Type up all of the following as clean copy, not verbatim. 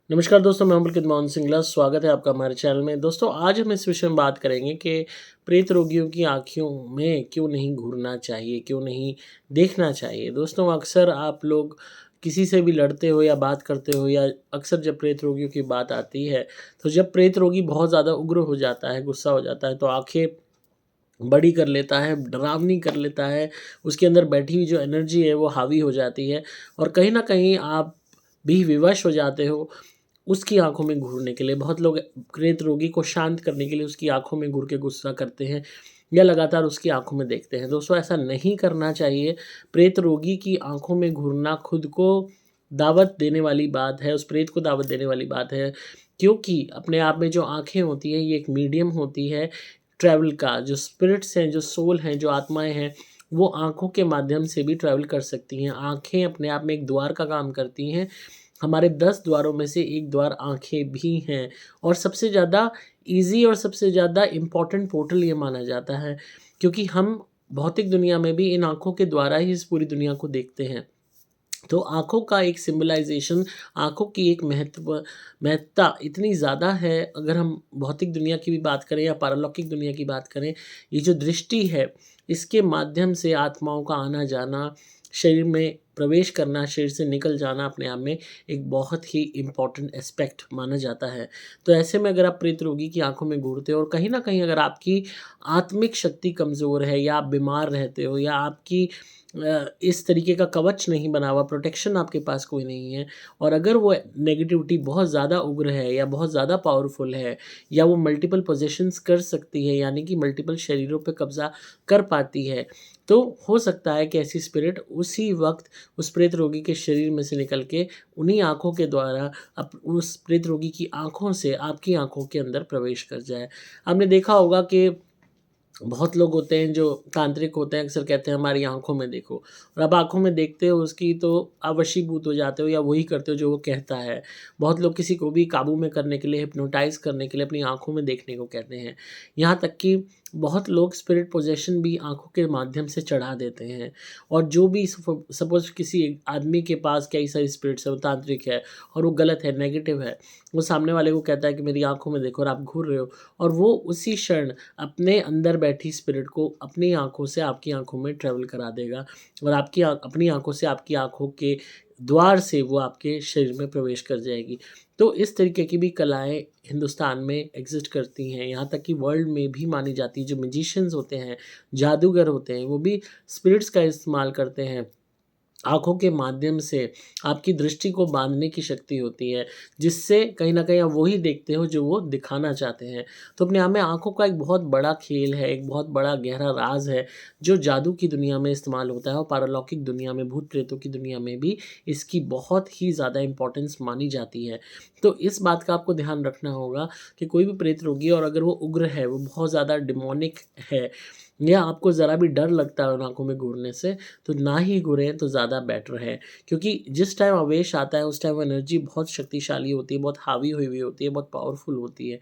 नमस्कार दोस्तों, मैं हूं पुलकित मोहन सिंगला। स्वागत है आपका हमारे चैनल में। दोस्तों, आज हम इस विषय में बात करेंगे कि प्रेत रोगियों की आँखों में क्यों नहीं घूरना चाहिए, क्यों नहीं देखना चाहिए। दोस्तों, अक्सर आप लोग किसी से भी लड़ते हो या बात करते हो, या अक्सर जब प्रेत रोगियों की बात आती है, तो जब प्रेत रोगी बहुत ज़्यादा उग्र हो जाता है, गुस्सा हो जाता है, तो आँखें बड़ी कर लेता है, डरावनी कर लेता है। उसके अंदर बैठी हुई जो एनर्जी है वो हावी हो जाती है, और कहीं न कहीं आप भी विवश हो जाते हो उसकी आँखों में घूरने के लिए। बहुत लोग प्रेत रोगी को शांत करने के लिए उसकी आँखों में घूर के गुस्सा करते हैं, या लगातार उसकी आँखों में देखते हैं। दोस्तों, ऐसा नहीं करना चाहिए। प्रेत रोगी की आँखों में घूरना खुद को दावत देने वाली बात है, उस प्रेत को दावत देने वाली बात है, क्योंकि अपने आप में जो आँखें होती हैं, ये एक मीडियम होती है ट्रैवल का। जो स्पिरिट्स हैं, जो सोल हैं, जो आत्माएँ हैं, वो आँखों के माध्यम से भी ट्रैवल कर सकती हैं। आँखें अपने आप में एक द्वार का काम करती हैं। हमारे 10 द्वारों में से एक द्वार आँखें भी हैं, और सबसे ज़्यादा ईज़ी और सबसे ज़्यादा इम्पोर्टेंट पोर्टल ये माना जाता है, क्योंकि हम भौतिक दुनिया में भी इन आँखों के द्वारा ही इस पूरी दुनिया को देखते हैं। तो आँखों का एक सिम्बलाइज़ेशन, आँखों की एक महत्ता इतनी ज़्यादा है। अगर हम भौतिक दुनिया की भी बात करें या पारलौकिक दुनिया की बात करें, ये जो दृष्टि है, इसके माध्यम से आत्माओं का आना-जाना, शरीर में प्रवेश करना, शरीर से निकल जाना अपने आप में एक बहुत ही इम्पोर्टेंट एस्पेक्ट माना जाता है। तो ऐसे में अगर आप प्रेत रोगी की आँखों में घूरते हो, और कहीं न कहीं अगर आपकी आत्मिक शक्ति कमज़ोर है, या आप बीमार रहते हो, या आपकी इस तरीके का कवच नहीं बना हुआ, प्रोटेक्शन आपके पास कोई नहीं है, और अगर वो नेगेटिविटी बहुत ज़्यादा उग्र है या बहुत ज़्यादा पावरफुल है, या वो मल्टीपल पोज़ेशंस कर सकती है, यानी कि मल्टीपल शरीरों पे कब्ज़ा कर पाती है, तो हो सकता है कि ऐसी स्पिरिट उसी वक़्त उस प्रेत रोगी के शरीर में से निकल के उन्हीं आँखों के द्वारा उस प्रेत रोगी की आँखों से आपकी आँखों के अंदर प्रवेश कर जाए। आपने देखा होगा कि बहुत लोग होते हैं जो तांत्रिक होते हैं, अक्सर कहते हैं हमारी आँखों में देखो, और आप आँखों में देखते हो उसकी, तो आप वशीभूत हो जाते हो या वही करते हो जो वो कहता है। बहुत लोग किसी को भी काबू में करने के लिए, हिप्नोटाइज़ करने के लिए अपनी आँखों में देखने को कहते हैं। यहाँ तक कि बहुत लोग स्पिरिट पोज़ेशन भी आँखों के माध्यम से चढ़ा देते हैं, और जो भी सपोज़ किसी एक आदमी के पास कई सारी स्पिरिट्स है, वो तांत्रिक है और वो गलत है, नेगेटिव है। वो सामने वाले को कहता है कि मेरी आँखों में देखो, और आप घूर रहे हो, और वो उसी क्षण अपने अंदर बैठी स्पिरिट को अपनी आँखों से आपकी आँखों में ट्रैवल करा देगा, और आपकी अपनी आँखों से आपकी आँखों के द्वार से वो आपके शरीर में प्रवेश कर जाएगी। तो इस तरीके की भी कलाएँ हिंदुस्तान में एग्ज़िस्ट करती हैं, यहाँ तक कि वर्ल्ड में भी मानी जाती है। जो मैजिशियंस होते हैं, जादूगर होते हैं, वो भी स्पिरिट्स का इस्तेमाल करते हैं। आँखों के माध्यम से आपकी दृष्टि को बाँधने की शक्ति होती है, जिससे कहीं न कहीं आप वही देखते हो जो वो दिखाना चाहते हैं। तो अपने आप में आँखों का एक बहुत बड़ा खेल है, एक बहुत बड़ा गहरा राज़ है, जो जादू की दुनिया में इस्तेमाल होता है, और पारलौकिक दुनिया में, भूत-प्रेतों की दुनिया में भी इसकी बहुत ही ज़्यादा इम्पोर्टेंस मानी जाती है। तो इस बात का आपको ध्यान रखना होगा कि कोई भी प्रेत रोगी, और अगर वो उग्र है, वो बहुत ज़्यादा डेमोनिक है, या आपको ज़रा भी डर लगता है उन आँखों में घूरने से, तो ना ही घुरें तो ज़्यादा बेटर है। क्योंकि जिस टाइम आवेश आता है, उस टाइम वो एनर्जी बहुत शक्तिशाली होती है, बहुत हावी हुई हुई होती है, बहुत पावरफुल होती है।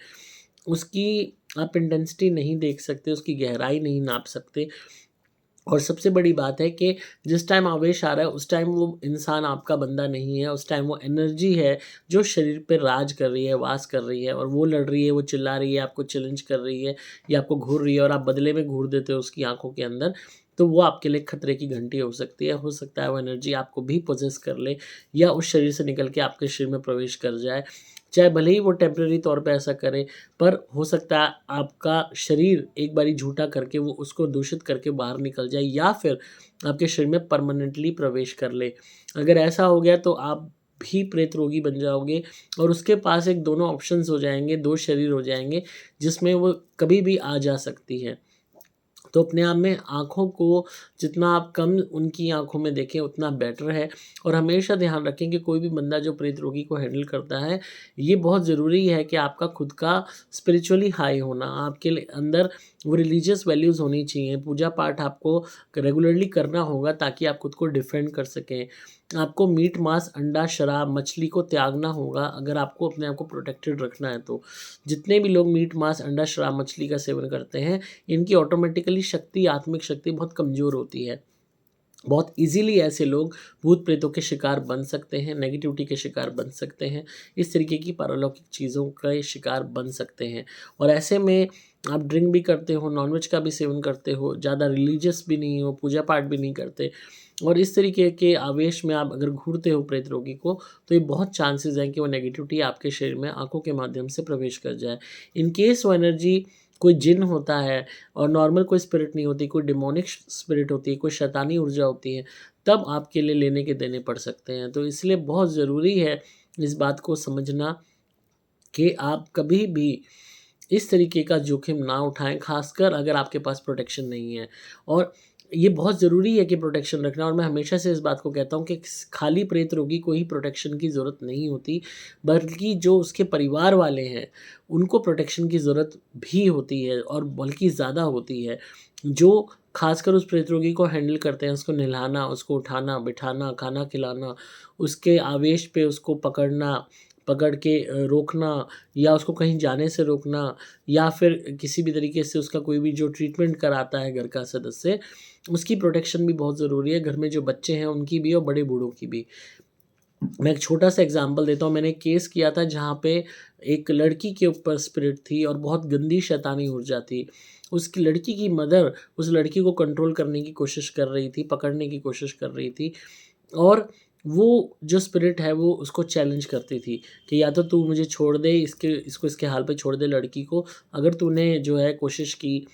उसकी आप इंटेंसिटी नहीं देख सकते, उसकी गहराई नहीं नाप सकते। और सबसे बड़ी बात है कि जिस टाइम आवेश आ रहा है, उस टाइम वो इंसान आपका बंदा नहीं है, उस टाइम वो एनर्जी है जो शरीर पे राज कर रही है, वास कर रही है, और वो लड़ रही है, वो चिल्ला रही है, आपको चैलेंज कर रही है, या आपको घूर रही है, और आप बदले में घूर देते हो उसकी आँखों के अंदर। तो वो आपके लिए खतरे की घंटी हो सकती है। हो सकता है वो एनर्जी आपको भी पॉसेस कर ले, या उस शरीर से निकल के आपके शरीर में प्रवेश कर जाए। चाहे भले ही वो टेम्परेरी तौर पे ऐसा करे, पर हो सकता है आपका शरीर एक बारी झूठा करके वो उसको दूषित करके बाहर निकल जाए, या फिर आपके शरीर में परमानेंटली प्रवेश कर ले। अगर ऐसा हो गया तो आप भी प्रेत रोगी बन जाओगे, और उसके पास एक दोनों ऑप्शंस हो जाएँगे, 2 शरीर हो जाएँगे, जिसमें वो कभी भी आ जा सकती है। तो अपने आप में आँखों को जितना आप कम उनकी आँखों में देखें, उतना बेटर है। और हमेशा ध्यान रखें कि कोई भी बंदा जो प्रेत रोगी को हैंडल करता है, ये बहुत ज़रूरी है कि आपका खुद का स्पिरिचुअली हाई होना, आपके लिए अंदर वो रिलीजियस वैल्यूज़ होनी चाहिए। पूजा-पाठ आपको रेगुलरली करना होगा, ताकि आप खुद को डिफेंड कर सकें। आपको मीट, मांस, अंडा, शराब, मछली को त्यागना होगा, अगर आपको अपने आप को प्रोटेक्टेड रखना है तो। जितने भी लोग मीट, मांस, अंडा, शराब, मछली का सेवन करते हैं, इनकी ऑटोमेटिकली शक्ति, आत्मिक शक्ति बहुत कमज़ोर होती है। बहुत ईज़िली ऐसे लोग भूत प्रेतों के शिकार बन सकते हैं, नेगेटिविटी के शिकार बन सकते हैं, इस तरीके की पारलौकिक चीज़ों के शिकार बन सकते हैं। और ऐसे में आप ड्रिंक भी करते हो, नॉनवेज का भी सेवन करते हो, ज़्यादा रिलीजियस भी नहीं हो, पूजा पाठ भी नहीं करते और इस तरीके के आवेश में आप अगर घूरते हो प्रेत रोगी को, तो ये बहुत चांसेस हैं कि वो नेगेटिविटी आपके शरीर में आँखों के माध्यम से प्रवेश कर जाए। इन केस वो एनर्जी कोई जिन होता है और नॉर्मल कोई स्पिरिट नहीं होती, कोई डिमोनिक स्पिरिट होती है, कोई शैतानी ऊर्जा होती है, तब आपके लिए लेने के देने पड़ सकते हैं। तो इसलिए बहुत ज़रूरी है इस बात को समझना कि आप कभी भी इस तरीके का जोखिम ना उठाएँ, ख़ासकर अगर आपके पास प्रोटेक्शन नहीं है। और ये बहुत ज़रूरी है कि प्रोटेक्शन रखना, और मैं हमेशा से इस बात को कहता हूँ कि खाली प्रेत रोगी को ही प्रोटेक्शन की ज़रूरत नहीं होती, बल्कि जो उसके परिवार वाले हैं, उनको प्रोटेक्शन की ज़रूरत भी होती है और बल्कि ज़्यादा होती है। जो ख़ासकर उस प्रेत रोगी को हैंडल करते हैं, उसको नहलाना, उसको उठाना, बिठाना, खाना खिलाना, उसके आवेश पे उसको पकड़ के रोकना या उसको कहीं जाने से रोकना या फिर किसी भी तरीके से उसका कोई भी जो ट्रीटमेंट कराता है घर का सदस्य, उसकी प्रोटेक्शन भी बहुत ज़रूरी है। घर में जो बच्चे हैं उनकी भी और बड़े बूढ़ों की भी। मैं एक छोटा-सा एग्ज़ाम्पल देता हूँ, मैंने एक केस किया था जहाँ पे एक लड़की के ऊपर स्पिरिट थी और बहुत गंदी शैतानी ऊर्जा थी। उसकी लड़की की मदर उस लड़की को कंट्रोल करने की कोशिश कर रही थी, पकड़ने की कोशिश कर रही थी और वो जो स्पिरिट है वो उसको चैलेंज करती थी कि या तो तू मुझे छोड़ दे, इसके हाल पे छोड़ दे लड़की को, अगर तूने जो है कोशिश की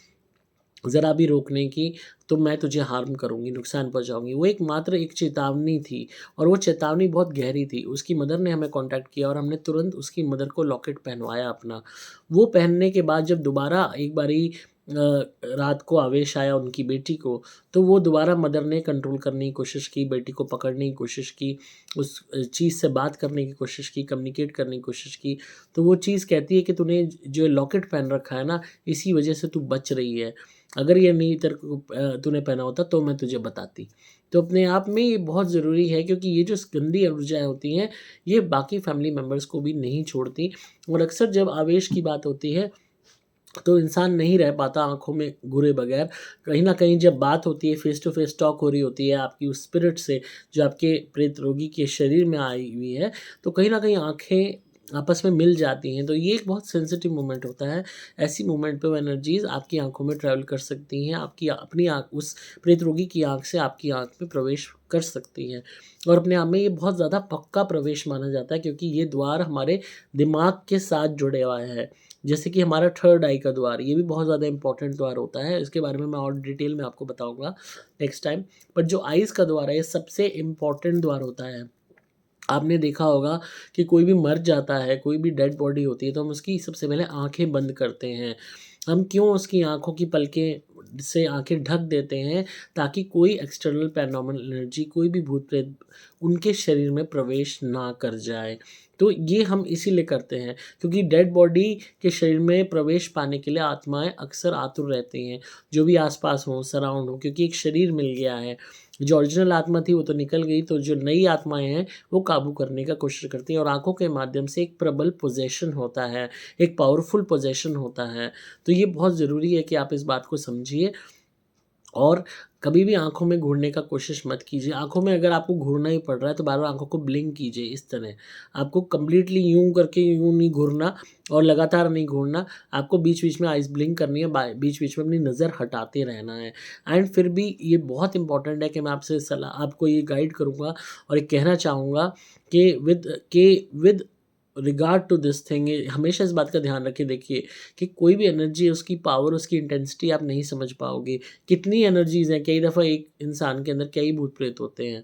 ज़रा भी रोकने की, तो मैं तुझे हार्म करूँगी, नुकसान पहुँचाऊँगी। वो एकमात्र एक चेतावनी थी और वो चेतावनी बहुत गहरी थी। उसकी मदर ने हमें कॉन्टैक्ट किया और हमने तुरंत उसकी मदर को लॉकेट पहनवाया अपना। वो पहनने के बाद जब दोबारा एक बारी रात को आवेश आया उनकी बेटी को, तो वो दोबारा मदर ने कंट्रोल करने की कोशिश की, बेटी को पकड़ने की कोशिश की, उस चीज़ से बात करने की कोशिश की, कम्युनिकेट करने की कोशिश की। तो वो चीज़ कहती है कि तूने जो लॉकेट पहन रखा है ना, इसी वजह से तू बच रही है। अगर ये नहीं तेरे को तूने पहना होता तो मैं तुझे बताती। तो अपने आप में ये बहुत ज़रूरी है, क्योंकि ये जो गंदी ऊर्जाएँ होती हैं, ये बाकी फैमिली मेंबर्स को भी नहीं छोड़ती और अक्सर जब आवेश की बात होती है, तो इंसान नहीं रह पाता आँखों में घूरे बगैर। कहीं न कहीं जब बात होती है, फ़ेस टू फ़ेस टॉक हो रही होती है आपकी उस स्पिरिट से, जो आपके प्रेत रोगी के शरीर में आई हुई है, तो कहीं न कहीं आँखें आपस में मिल जाती हैं। तो ये एक बहुत सेंसिटिव मोमेंट होता है। ऐसी मोमेंट पे वो एनर्जीज़ आपकी आँखों में ट्रैवल कर सकती हैं, आपकी अपनी आँख उस प्रेत रोगी की आँख से आपकी आँख में प्रवेश कर सकती हैं। और अपने आप में ये बहुत ज़्यादा पक्का प्रवेश माना जाता है, क्योंकि ये द्वार हमारे दिमाग के साथ जुड़े हुआ है। जैसे कि हमारा थर्ड आई का द्वार, ये भी बहुत ज़्यादा इम्पोर्टेंट द्वार होता है। इसके बारे में मैं और डिटेल में आपको बताऊँगा नेक्स्ट टाइम। बट जो आइज़ का द्वार है, ये सबसे इम्पोर्टेंट द्वार होता है। आपने देखा होगा कि कोई भी मर जाता है, कोई भी डेड बॉडी होती है, तो हम उसकी सबसे पहले आँखें बंद करते हैं। हम क्यों उसकी आँखों की पलकें से आँखें ढक देते हैं, ताकि कोई एक्सटर्नल पैरानॉर्मल एनर्जी, कोई भी भूत-प्रेत उनके शरीर में प्रवेश ना कर जाए। तो ये हम इसीलिए करते हैं, क्योंकि डेड बॉडी के शरीर में प्रवेश पाने के लिए आत्माएँ अक्सर आतुर रहती हैं, जो भी आस-पास हों, सराउंड हो, क्योंकि एक शरीर मिल गया है। जो ओरिजिनल आत्मा थी वो तो निकल गई, तो जो नई आत्माएँ हैं वो काबू करने का कोशिश करती हैं और आँखों के माध्यम से एक प्रबल पोज़ेशन होता है, एक पावरफुल पोज़ेशन होता है। तो ये बहुत ज़रूरी है कि आप इस बात को समझिए और कभी भी आँखों में घूरने का कोशिश मत कीजिए। आँखों में अगर आपको घूरना ही पड़ रहा है तो बार-बार आँखों को ब्लिंक कीजिए इस तरह। आपको कंप्लीटली यूँ करके यूँ नहीं घूरना और लगातार नहीं घूरना। आपको बीच-बीच में आइज़ ब्लिंक करनी है, बीच-बीच में अपनी नज़र हटाते रहना है। एंड फिर भी ये बहुत इम्पोर्टेंट है कि मैं आपसे सलाह आपको ये गाइड करूँगा और ये कहना चाहूँगा कि with regard to this thing, हमेशा इस बात का ध्यान रखें, देखिए कि कोई भी एनर्जी है, उसकी पावर, उसकी इंटेंसिटी आप नहीं समझ पाओगे। कितनी एनर्जीज़ हैं, कई दफ़ा एक इंसान के अंदर कई भूत-प्रेत होते हैं,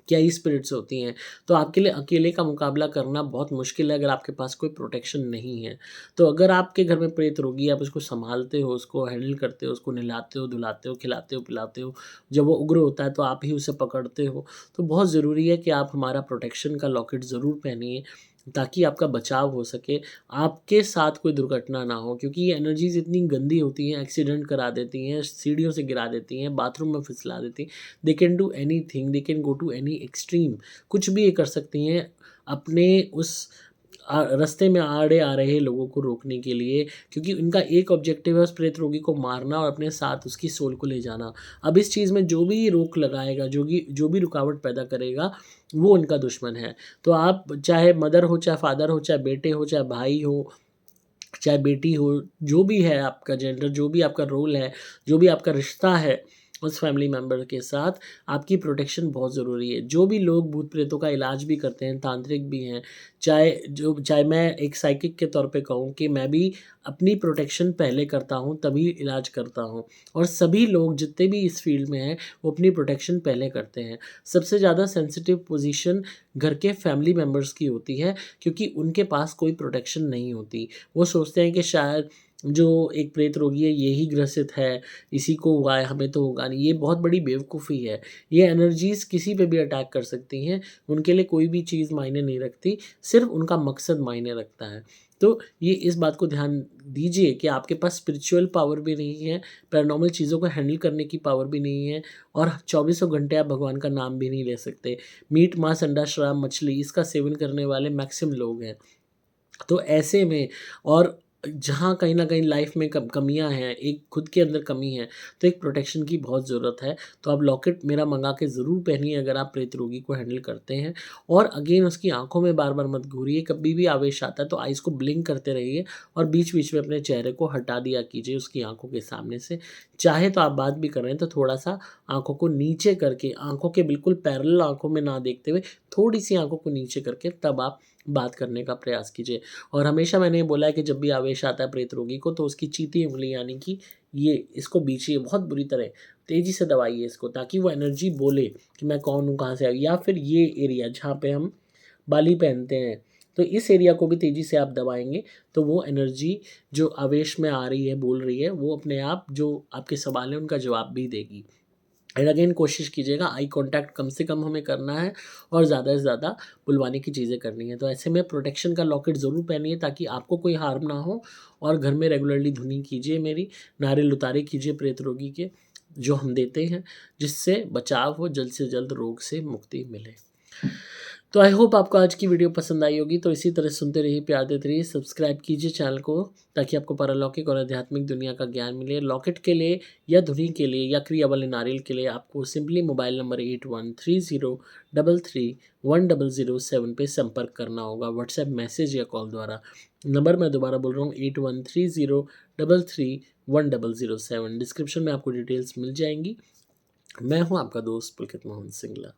कई स्पिरिट्स होती हैं। तो आपके लिए अकेले का मुकाबला करना बहुत मुश्किल है अगर आपके पास कोई प्रोटेक्शन नहीं है। तो अगर आपके घर में प्रेत रोगी है, आप उसको सँभालते हो, उसको हैंडल करते हो, उसको नहलाते हो, धुलाते हो, खिलाते हो, पिलाते हो। जब वो उग्र होता है तो आप ही उसे पकड़ते हो। तो बहुत ज़रूरी है कि आप हमारा प्रोटेक्शन का लॉकेट ज़रूर पहनिए, ताकि आपका बचाव हो सके, आपके साथ कोई दुर्घटना ना हो, क्योंकि ये एनर्जीज़ इतनी गंदी होती हैं, एक्सीडेंट करा देती हैं, सीढ़ियों से गिरा देती हैं, बाथरूम में फिसला देती हैं। They can do anything, they can go to any extreme, कुछ भी ये कर सकती हैं अपने उस रास्ते में आड़े आ रहे लोगों को रोकने के लिए, क्योंकि उनका एक ऑब्जेक्टिव है उस प्रेत रोगी को मारना और अपने साथ उसकी सोल को ले जाना। अब इस चीज़ में जो भी रोक लगाएगा, जो भी रुकावट पैदा करेगा, वो उनका दुश्मन है। तो आप चाहे मदर हो, चाहे फादर हो, चाहे बेटे हो, चाहे भाई हो, चाहे बेटी हो, जो भी है आपका जेंडर, जो भी आपका रोल है, जो भी आपका रिश्ता है उस फैमिली मेंबर के साथ, आपकी प्रोटेक्शन बहुत ज़रूरी है। जो भी लोग भूत प्रेतों का इलाज भी करते हैं, तांत्रिक भी हैं, चाहे मैं एक साइकिक के तौर पे कहूँ कि मैं भी अपनी प्रोटेक्शन पहले करता हूँ, तभी इलाज करता हूँ। और सभी लोग जितने भी इस फील्ड में हैं, वो अपनी प्रोटेक्शन पहले करते हैं। सबसे ज़्यादा सेंसिटिव पोजीशन घर के फैमिली मेंबर्स की होती है, क्योंकि उनके पास कोई प्रोटेक्शन नहीं होती। वो सोचते हैं कि शायद जो एक प्रेत रोगी है यही ग्रसित है, इसी को हुआ है, हमें तो होगा नहीं। ये बहुत बड़ी बेवकूफ़ी है। ये एनर्जीज़ किसी पे भी अटैक कर सकती हैं, उनके लिए कोई भी चीज़ मायने नहीं रखती, सिर्फ़ उनका मकसद मायने रखता है। तो ये इस बात को ध्यान दीजिए कि आपके पास स्पिरिचुअल पावर भी नहीं है, पैरानॉर्मल चीज़ों को हैंडल करने की पावर भी नहीं है, और चौबीसों घंटे आप भगवान का नाम भी नहीं ले सकते। मीट, मांस, अंडा, शराब, मछली इसका सेवन करने वाले मैक्सिमम लोग हैं। तो ऐसे में, और जहाँ कहीं न कहीं लाइफ़ में कमियाँ हैं, एक खुद के अंदर कमी है, तो एक प्रोटेक्शन की बहुत ज़रूरत है। तो आप लॉकेट मेरा मँगा के ज़रूर पहनिए अगर आप प्रेत रोगी को हैंडल करते हैं। और अगेन उसकी आँखों में बार-बार मत घूरिए, कभी भी आवेश आता है तो आइज़ को ब्लिंक करते रहिए और बीच-बीच में अपने चेहरे को हटा दिया कीजिए उसकी आँखों के सामने से। चाहे तो आप बात भी कर रहे हैं तो थोड़ा-सा आँखों को नीचे करके, आँखों के बिल्कुल पैरेलल आँखों में ना देखते हुए, थोड़ी-सी आँखों को नीचे करके तब आप बात करने का प्रयास कीजिए। और हमेशा मैंने ये बोला है कि जब भी आवेश आता है प्रेत रोगी को, तो उसकी चीती उँगली यानी कि ये इसको बीचिए बहुत बुरी तरह, तेज़ी से दबाइए इसको, ताकि वो एनर्जी बोले कि मैं कौन हूँ, कहाँ से आई। या फिर ये एरिया जहाँ पे हम बाली पहनते हैं, तो इस एरिया को भी तेज़ी से आप दबाएँगे, तो वो एनर्जी जो आवेश में आ रही है, बोल रही है, वो अपने आप जो आपके सवाल हैं उनका जवाब भी देगी। एंड अगेन कोशिश कीजिएगा आई कॉन्टैक्ट कम से कम हमें करना है और ज़्यादा से ज़्यादा बुलवाने की चीज़ें करनी है। तो ऐसे में प्रोटेक्शन का लॉकेट ज़रूर पहनिए ताकि आपको कोई हार्म ना हो। और घर में रेगुलरली धुनी कीजिए मेरी, नारियल उतारे कीजिए प्रेत रोगी के, जो हम देते हैं, जिससे बचाव हो, जल्द से जल्द रोग से मुक्ति मिले। तो आई होप आपको आज की वीडियो पसंद आई होगी। तो इसी तरह सुनते रहिए, प्यार देते रहिए, सब्सक्राइब कीजिए चैनल को, ताकि आपको पारलौकिक और आध्यात्मिक दुनिया का ज्ञान मिले। लॉकेट के लिए या धुनी के लिए या क्रिया वाले नारियल के लिए आपको सिंपली मोबाइल नंबर 8130331007 पे संपर्क करना होगा, व्हाट्सएप मैसेज या कॉल द्वारा। नंबर मैं दोबारा बोल रहा हूँ, 8130331007। डिस्क्रिप्शन में आपको डिटेल्स मिल जाएंगी। मैं हूँ आपका दोस्त पुलकित मोहन सिंगला।